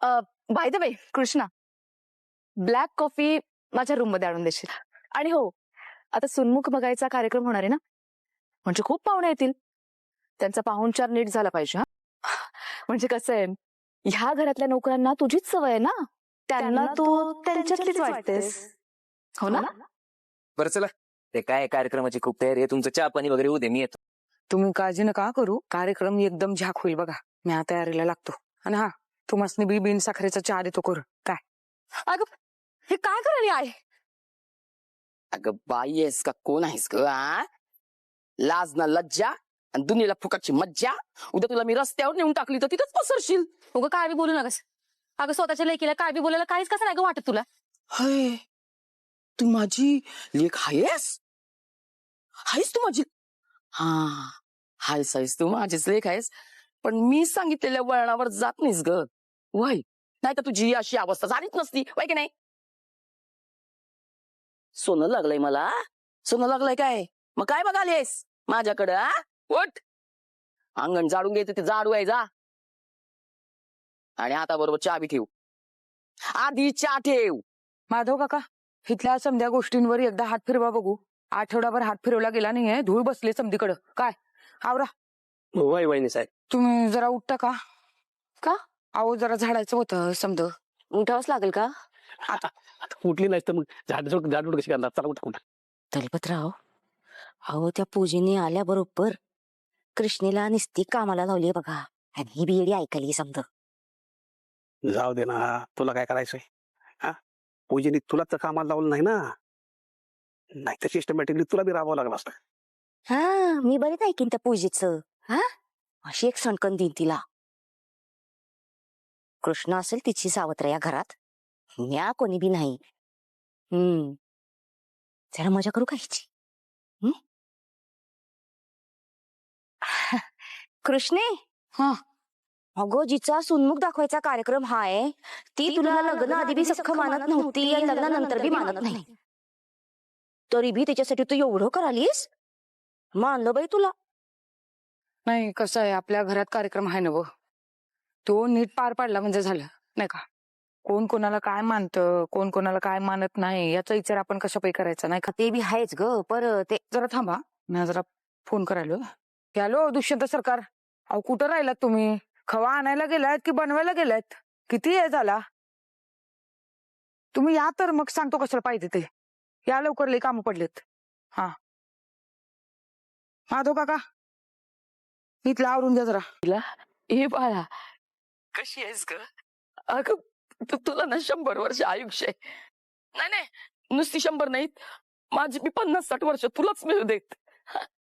By the way Krishna, black coffee माझ्या room मध्ये आणून देशील. आणि हो, आता सुन्मुख बघायचा कार्यक्रम होणार आहे ना, म्हणजे खूप पाहुणे येतील. त्यांचा पाहुणचार नीट झाला पाहिजे. हा म्हणजे कसं आहे, ह्या घरातल्या नोकरांना तुझीच सवय आहे ना, त्यांना तू त्यांच्यातलीच वाटतेस, हो ना? बरं चला, ते काय कार्यक्रमाची खूप तयारी आहे. तुमचं चहा पाणी वगैरे उद्या मी येतो. तुम्ही काळजी नका करू, कार्यक्रम एकदम झाक होईल बघा. मी आता तयारीला लागतो. आणि हा, तुम्हाला बी बिन साखरेचा चहा देतो करू काय. अगं हे काय करायली आहे? अगं बाई आहेस का कोण आहेस ग? लाज ना लज्जा आणि दुनियेला फुकाची मज्जा. उद्या तुला मी रस्त्यावर नेऊन टाकली तर तिथंच पसरशील. उगं काय बी बोलू नकस. अगं स्वतःच्या लेकीला काय बी बोलायला काहीच कसं नाही ग वाटत तुला? हाय, तू माझी लेक आहेस? आहेस तू माझी? हा, हायस आहेस तू माझीच लेक आहेस. पण मी सांगितलेल्या वळणावर जात नाहीस ग. वय नाही तर तुझी अशी अवस्था झालीच नसती, वय की नाही? सोनं लागलंय मला. सोनं लागलंय काय? मग काय बघालीस माझ्याकडं? उठ, अंगण झाडून घ्यायचं ते झाडू आहे जा. आणि आता बरोबर चहा बी ठेव. आधी चहा ठेव. माधव काका, इथल्या समध्या गोष्टींवर एकदा हात फिरवा बघू. आठवडाभर हात फिरवला गेला नाहीये, धूळ बसले समधीकडं. काय आवरा. वय वहिनी साहेब. तुम्ही जरा उठता का? का? अहो जरा झाडायचं होतं समद. उठावंच लागेल का? आता उठली नाही तर मग झाड कशी करणार? चला उठा. दलपतराव, अहो त्या पूजेने आल्याबरोबर कृष्णेला निस्ती कामाला लावली बघा. आणि ही बियडी ऐकली समज. जाऊ दे ना, तुला काय करायचंय? हा, पूजेने तुला तर कामाला लावलं नाही ना, नाही तर सिस्टमॅटिकली तुला बी राबावं लागलं असतं. हा, मी बरेच ऐकीन त्या पूजेचं. हा, अशी एक सणकण देईन तिला. कृष्ण असेल तिची सावत्र या घरात, म्या कोणी बी नाही. जरा मजा करू का हिची? कृष्णे, हा, अगो जिचा सुन्मुख दाखवायचा कार्यक्रम हाय, ती तुला लग्न आधी बी सख्ख मानत नव्हती आणि लग्नानंतर बी मानत नाही. तरी बी त्याच्यासाठी तू एवढं करालीस? मानलं बाई तुला. नाही कसं आहे, आपल्या घरात कार्यक्रम आहे ना व, तो नीट पार पाडला म्हणजे झालं नाही का. कोण कोणाला काय मानतं, कोण कोणाला काय मानत नाही, याचा विचार आपण कशापैकी करायचा नाही का. ते बी आहेच ग, पर ते जरा थांबा, मी जरा फोन करायलो. हॅलो दुष्यंत सरकार, अहो कुठं राहिलात तुम्ही? खवा आणायला गेलात की बनवायला गेलात? किती वेळ झाला? तुम्ही या तर मग सांगतो कशाला पाहिजे ते. या लवकर, लई कामं पडलेत. हा, माधव काका, इथला आवरून द्या जरा. हे बाळा, कशी आहेस ग? अगं तुला ना 100 वर्ष आयुष्य आहे. नाही नाही, नुसती 100 नाहीत, माझी मी 50-60 वर्ष तुलाच मिळू देत.